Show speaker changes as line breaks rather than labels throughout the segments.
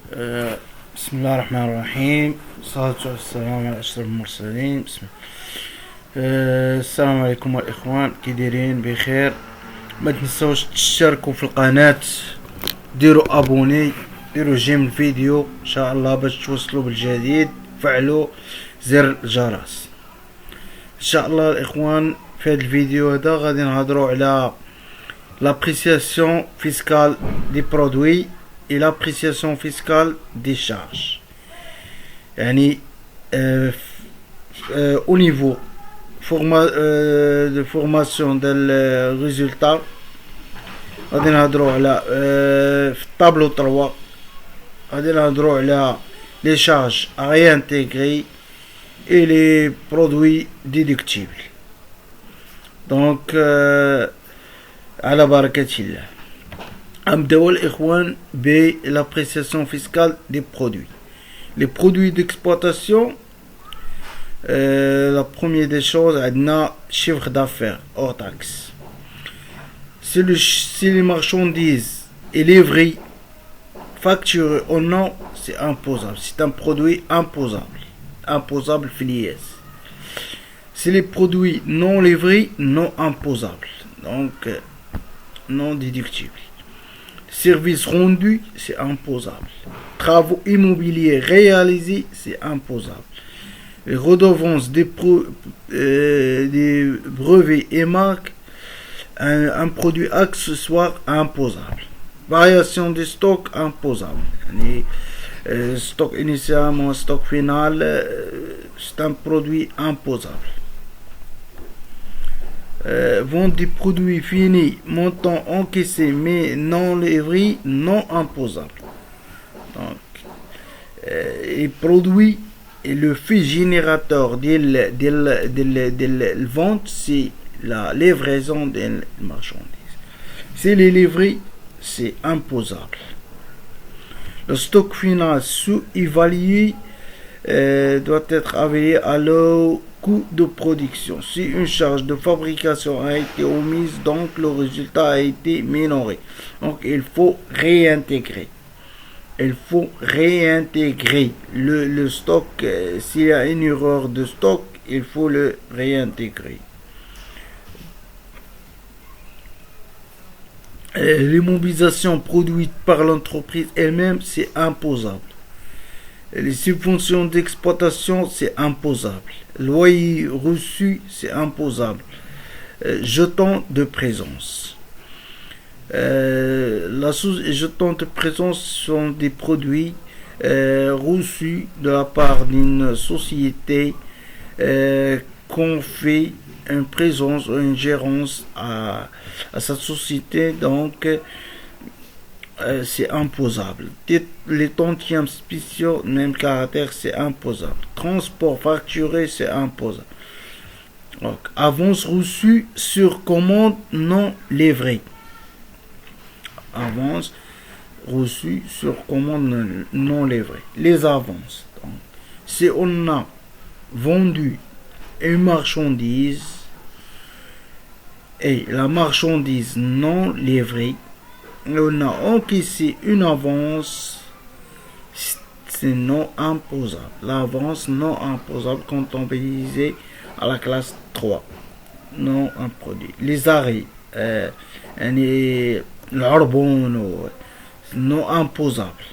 بسم الله الرحمن الرحيم. الصلاة والسلام على أشرف المرسلين. السلام عليكم الإخوان، كي دايرين؟ بخير. ما تنسوش تشتركوا في القناة، ديروا ابوني، ديروا جيم الفيديو ان شاء الله باش توصلوا بالجديد، فعلوا زر الجرس ان شاء الله. الاخوان في هذا الفيديو هذا غادي نهضروا على l'appréciation fiscale des produits et l'appréciation fiscale des charges. يعني au niveau de formation des résultats غادي نهضروا على في الطابلو 3 غادي نهضروا على les charges à réintégrer et les produits déductibles. donc على بركة الله نبداو الإخوان l'appréciation fiscale des produits. Les produits d'exploitation, la première des choses, عندنا chiffre d'affaires hors taxe. Si les marchandises et livrées facturées ou non, c'est imposable. C'est un produit imposable. Imposable filière. Si les produits non livrés, non imposables. Donc, non déductibles. Services rendus, c'est imposable. Travaux immobiliers réalisés, c'est imposable. Les redevances des brevets et marques, un produit accessoire imposable. Variation des stocks imposable. Stock initialement, stock final, c'est un produit imposable. Vente des produits finis, montant encaissé mais non livré, non imposable. Donc, les produits et le fait générateur de la vente, c'est la livraison des marchandises. Si les livrés, c'est imposable. Le stock final sous-évalué doit être évalué à leur coût de production. Si une charge de fabrication a été omise, donc le résultat a été minoré. Donc il faut réintégrer. Il faut réintégrer le stock. S'il y a une erreur de stock, il faut le réintégrer. L'immobilisation produite par l'entreprise elle-même, c'est imposable. Les subventions d'exploitation, c'est imposable. Loyer reçu, c'est imposable. Jetons de présence. Les jetons de présence sont des produits reçus de la part d'une société qu'on fait une présence ou une gérance à cette société, donc c'est imposable. Les tantièmes spéciaux, même caractère, c'est imposable. Transport facturé, c'est imposable. Donc, avance reçue sur commande non livrée. Avance reçue sur commande non livrée. Les avances. Donc, si on a vendu une marchandise et la marchandise non livrée, on a encaissé une avance, c'est non imposable. L'avance non imposable comptabilisée à la classe 3. Non un produit. Les arrêts, l'arbon, non imposable.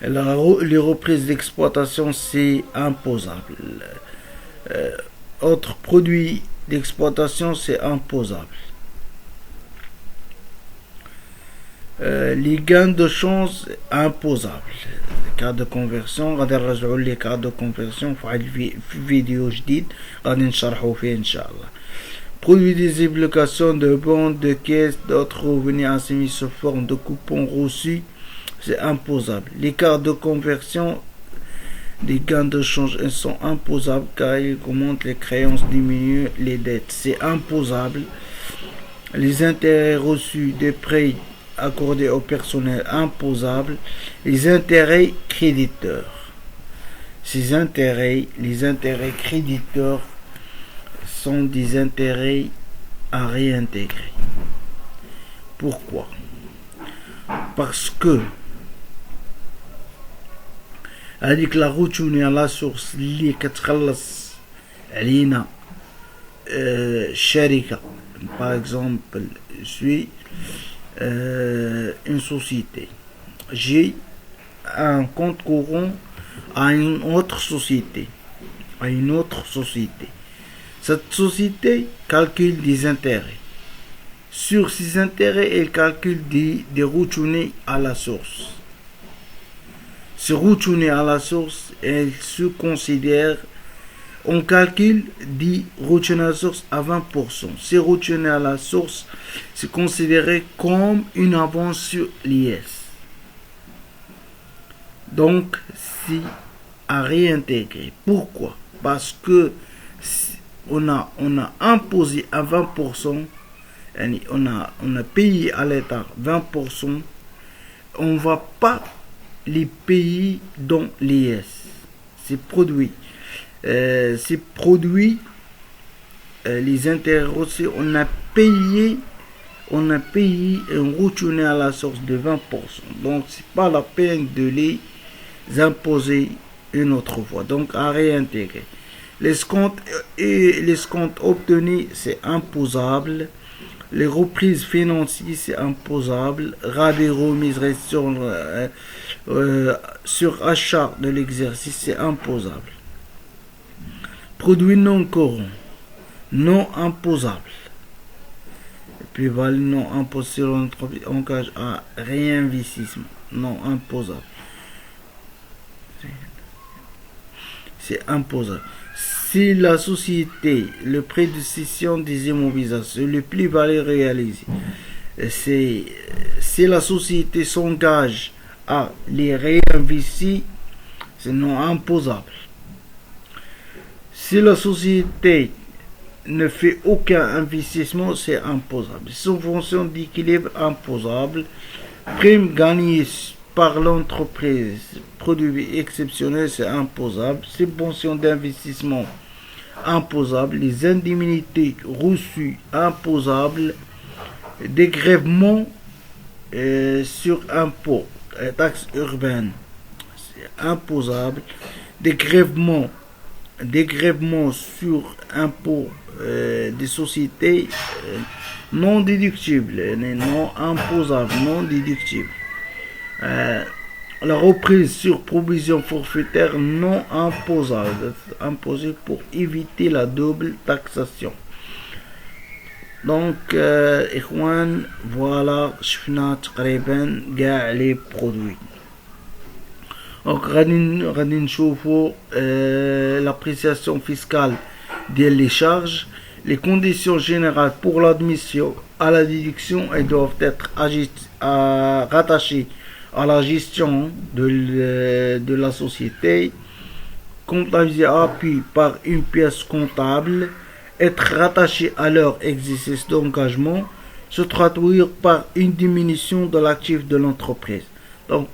Les reprises d'exploitation, c'est imposable. Autres produits d'exploitation, c'est imposable. Les gains de change imposables. Les cas de conversion غادي نرجعوا les cas de conversion في واحد فيديو جديد غادي نشرحوا فيه ان شاء الله. Produits des obligations de bons de caisse, d'autres revenus assignés sous forme de coupons reçus, c'est imposable. Les cas de conversion, les gains de change sont imposables car ils augmentent les créances, diminuent les dettes, c'est imposable. Les intérêts reçus des prêts accordés au personnel, imposable. Les intérêts créditeurs, les intérêts créditeurs sont des intérêts à réintégrer. Pourquoi? Parce que هذيك لا روتوني على سورس اللي كتخلص علينا الشركة. par exemple je suis une société, j'ai un compte courant à une autre société, cette société calcule des intérêts. Sur ces intérêts, elle calcule des retournés à la source. Ces retournés à la source, elle se considère, on calcule des retournés à la source à 20%. Ces retournés à la source, c'est considéré comme une avance sur l'IS. Donc, c'est à réintégrer. Pourquoi? Parce que on a imposé à 20%, on a payé à l'État 20%, on ne va pas les payer dans l'IS. Ces produits, les intérêts aussi, on a payé un retourné à la source de 20%. Donc, c'est pas la peine de les imposer une autre fois. Donc, à réintégrer. Les comptes obtenus, c'est imposable. Les reprises financières, c'est imposable. Rabais remise sur achat de l'exercice, c'est imposable. Produits non courants, non imposables. Plus-value non imposable sur l'entreprise engage à réinvestissement, non imposable. C'est imposable. Si la société, le prix de cession des immobilisations, le plus-value réalisé, si la société s'engage à les réinvestir, c'est non imposable. Si la société ne fait aucun investissement, c'est imposable. Subvention d'équilibre imposable. Prime gagnée par l'entreprise, produit exceptionnel, c'est imposable. Subvention d'investissement imposable. Les indemnités reçues imposables. Dégrèvement sur impôt, taxes urbaines, c'est imposable. Dégrèvement sur impôt des sociétés non déductibles, non imposables, non déductibles. La reprise sur provision forfaitaire non imposable, imposée pour éviter la double taxation. Donc, إخوان, voilà, شفنا تقريبا كاع les produits. Donc, غادي نشوفوا l'appréciation fiscale des charges. Les conditions générales pour l'admission à la déduction, elles doivent être rattachées à la gestion de la société, comptabilisées à appui par une pièce comptable, être rattachées à leur exercice d'engagement, se traduire par une diminution de l'actif de l'entreprise. Donc,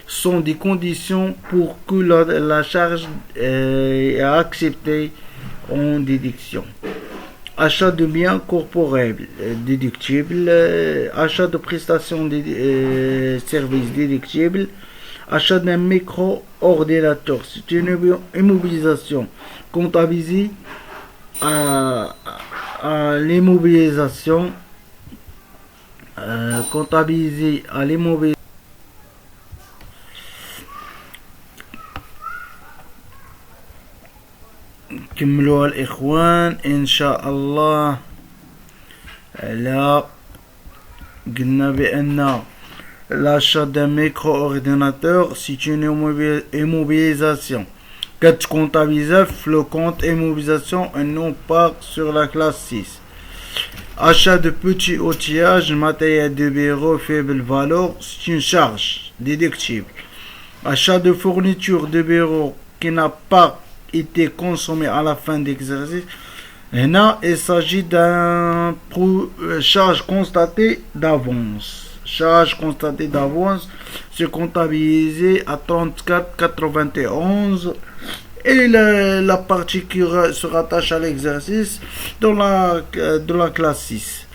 sont des conditions pour que la charge est acceptée en déduction. Achat de biens corporels déductibles, achat de prestations de services déductibles, achat d'un micro-ordinateur. C'est une immobilisation comptabilisée à l'immobilisation. كملوا الإخوان إن شاء الله. لا قلنا بأن l'achat d'un micro-ordinateur, c'est une immobilisation. Quand comptabilisé, le compte immobilisation et non pas sur la classe 6. Achat de petits outillages, matériel de bureau faible valeur, c'est une charge déductible. Achat de fourniture de bureau qui n'a pas été consommé à la fin d'exercice. Et là, il s'agit d'une charge constatée d'avance. Charge constatée d'avance, c'est comptabilisé à 34,91. Et la partie qui se rattache à l'exercice de la classe 6.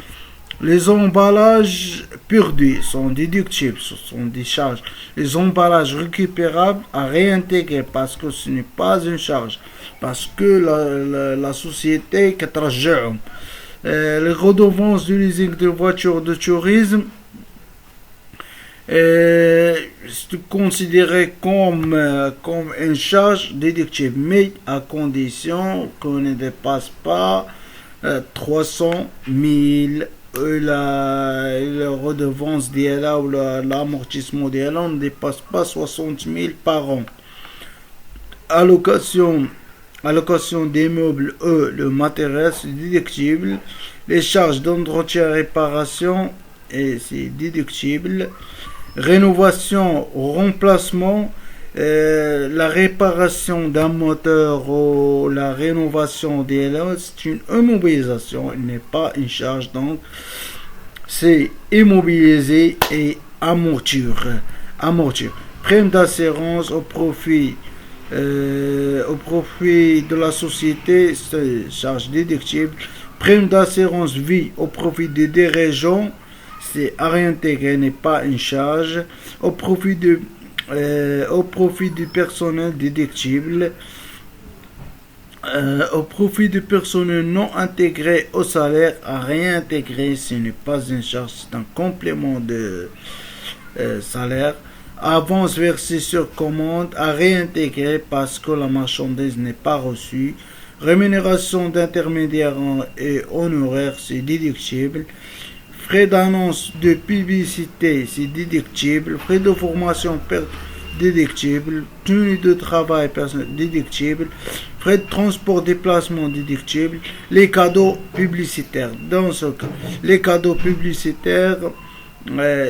Les emballages perdus sont déductibles, ce sont des charges. Les emballages récupérables à réintégrer parce que ce n'est pas une charge, parce que la société qui ترجعهم. Les redevances du leasing de voitures de tourisme c'est considéré comme une charge déductible, mais à condition qu'on ne dépasse pas 300 000 la redevance d'ILA ou l'amortissement d'ILA ne dépasse pas 60 000 par an. Allocation des meubles, le matériel, c'est déductible. Les charges d'entretien et réparation, c'est déductible. Rénovation ou remplacement, la réparation d'un moteur ou la rénovation d'ILA, c'est une immobilisation, il n'est pas une charge, donc c'est immobiliser et amortir. Prime d'assurance au profit de la société, c'est charge déductible. Prime d'assurance vie au profit des dirigeants, c'est à réintégrer, n'est pas une charge. Au profit du personnel déductible. Au profit du personnel non intégré au salaire à réintégrer, ce n'est pas une charge, c'est un complément de salaire. Avance versée sur commande à réintégrer parce que la marchandise n'est pas reçue. Rémunération d'intermédiaires et honoraires, c'est déductible. Frais d'annonce de publicité, c'est déductible. Frais de formation déductible. Tenue de travail personnel déductible. Frais de transport déplacement déductible. Les cadeaux publicitaires. Dans ce cas, les cadeaux publicitaires,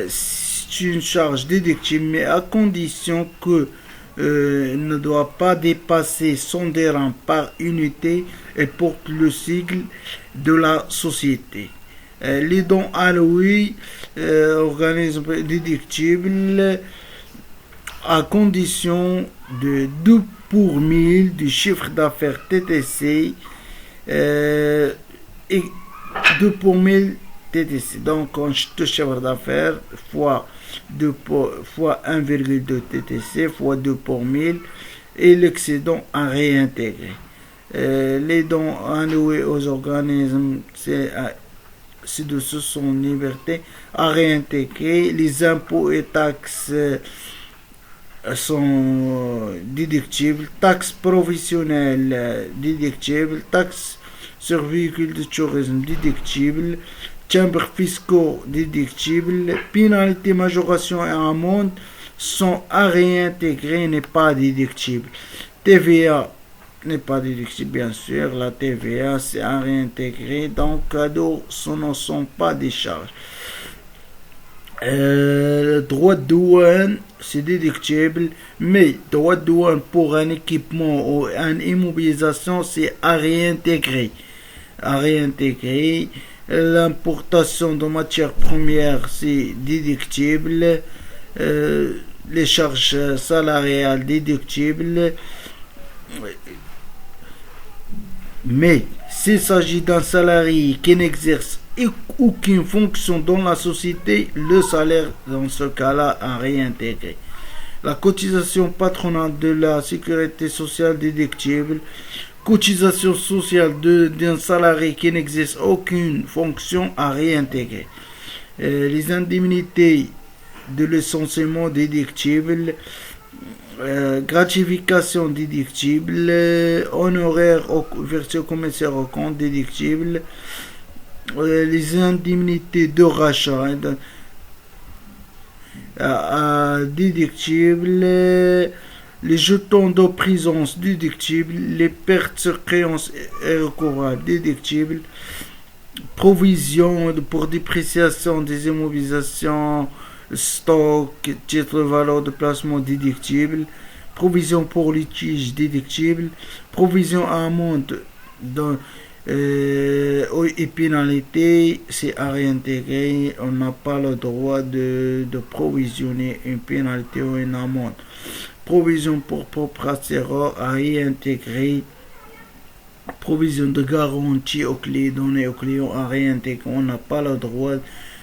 c'est une charge déductible, mais à condition que ne doit pas dépasser 100 dirhams par unité et porte le sigle de la société. Les dons alloués, organismes déductibles, à condition de 2 pour 1000 du chiffre d'affaires TTC et 2 pour 1000 TTC. Donc, on le chiffre d'affaires fois 1,2 TTC fois 2 pour 1000 et l'excédent à réintégrer. Les dons alloués aux organismes, ci-dessous sont liberté à réintégrer. Les impôts et taxes sont déductibles. Taxes provisionnelles déductibles. Taxes sur véhicules de tourisme déductibles. Timbres fiscaux déductibles. Pénalités, majoration et amende sont à réintégrer, n'est pas déductible. TVA n'est pas déductible, bien sûr. La TVA, c'est à réintégrer. Donc, cadeaux, ce ne sont pas des charges. Droit de douane, c'est déductible. Mais, droit de douane pour un équipement ou une immobilisation, c'est à réintégrer. L'importation de matières premières, c'est déductible. Les charges salariales déductibles. Mais s'il s'agit d'un salarié qui n'exerce aucune fonction dans la société, le salaire dans ce cas-là à réintégrer. La cotisation patronale de la sécurité sociale déductible. Cotisation sociale d'un salarié qui n'exerce aucune fonction à réintégrer. Les indemnités de licenciement déductibles. Gratification déductible, honoraires versés au commissaire au compte déductible, les indemnités de rachat déductibles, les jetons de présence déductibles, les pertes sur créances irrécouvrables déductibles, provision pour dépréciation des immobilisations, stock, titre de valeur de placement déductible, provision pour litige déductible, provision à amende et pénalité, c'est à réintégrer. On n'a pas le droit de provisionner une pénalité ou une amende. Provision pour propre à réintégrer. provision de garantie aux clients, données aux clients à réintégrer. On n'a pas le droit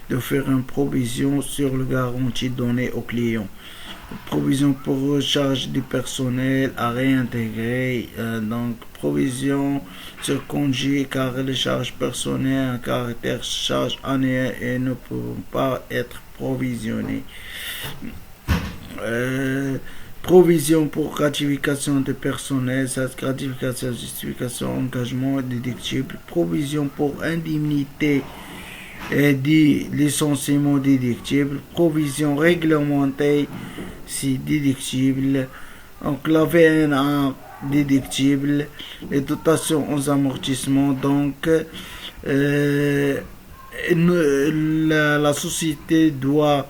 de faire une provision sur le garantie donnée aux clients. Provision pour recharge du personnel à réintégrer. Donc, provision sur congé car les charges personnelles à caractère charge annuelle et ne peuvent pas être provisionnées. Provision pour gratification de personnel, cette gratification, justification, engagement déductible. Provision pour indemnité et des licenciements déductibles. Provision réglementée, c'est déductible. Donc la VNA déductible. Les dotations aux amortissements. Donc la société doit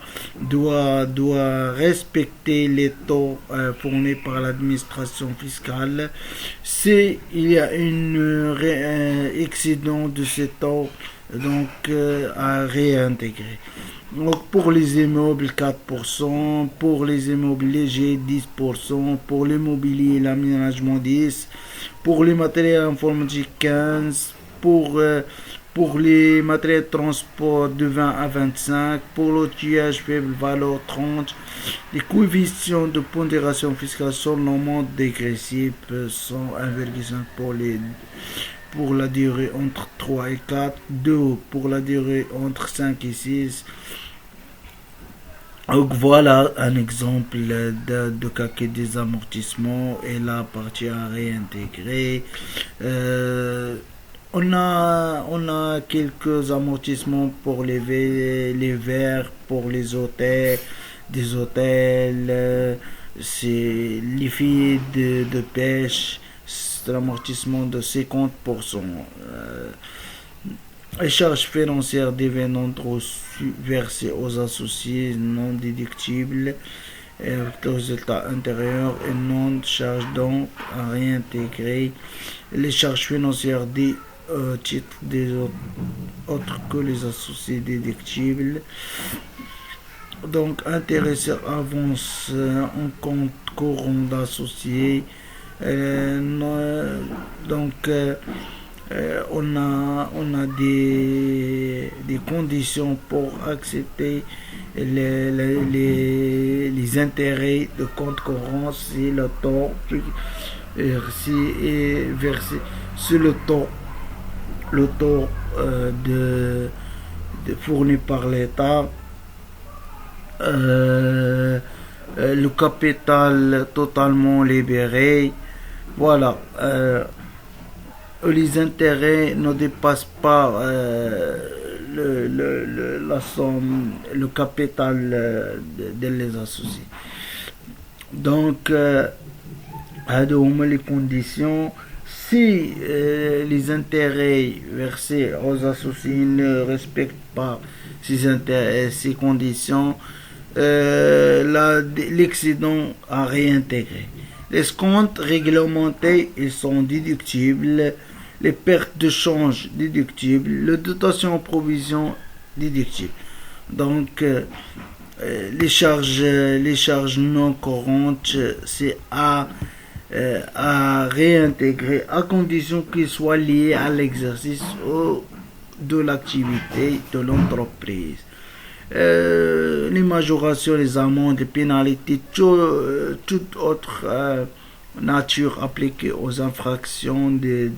respecter les taux fournis par l'administration fiscale. Si il y a un excédent de ces taux, donc à réintégrer. Donc pour les immeubles 4%, pour les immeubles légers 10%, pour l'immobilier et l'aménagement 10%, pour les matériels informatiques 15%, pour les matériels de transport de 20 à 25, pour l'outillage faible valeur 30, les coefficients de pondération fiscale sont normalement dégressifs, sont 1,5 pour la durée entre 3 et 4, 2 pour la durée entre 5 et 6. Donc voilà un exemple de calcul des amortissements et la partie à réintégrer. On a quelques amortissements pour les verres, pour les hôtels, des hôtels, c'est les filles de pêche, c'est l'amortissement de 50%. Les charges financières dividendes reçus versées aux associés non déductibles, le résultat intérieur et non charge donc à réintégrer. Les charges financières des titres des autres que les associés déductibles. Donc intéressés avance en compte courant d'associés. On a des conditions pour accepter les intérêts de compte courant si le taux est versé sur le taux de fourni par l'État, le capital totalement libéré. Voilà. Les intérêts ne dépassent pas la somme, le capital de les associés. Donc, les conditions. Si les intérêts versés aux associés ne respectent pas ces conditions, l'excédent à réintégrer. Les comptes réglementés, ils sont déductibles. Les pertes de change déductibles. Les dotations en provision déductibles. Donc, les charges non courantes, c'est à réintégrer à condition qu'ils soient liés à l'exercice de l'activité de l'entreprise. Les majorations, les amendes, les pénalités, toute autre nature appliquée aux infractions des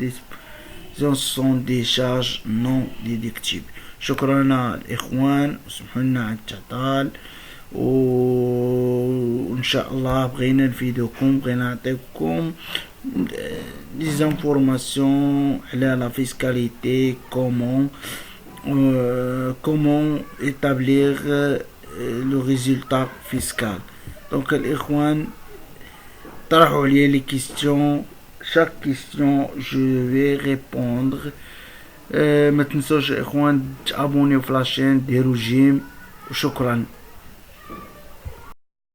sont des charges non déductibles. شكرا الإخوان سمحونا على التعطال وإن شاء الله بغينا نفيدكم بغينا نعطيكم des informations على la fiscalité, comment établir le résultat fiscal. Donc الإخوان طرحوا لي les questions, chaque question je vais répondre. ما تنسوش يا اخوان تابونيو في لاشين ديروا جيم وشكرا.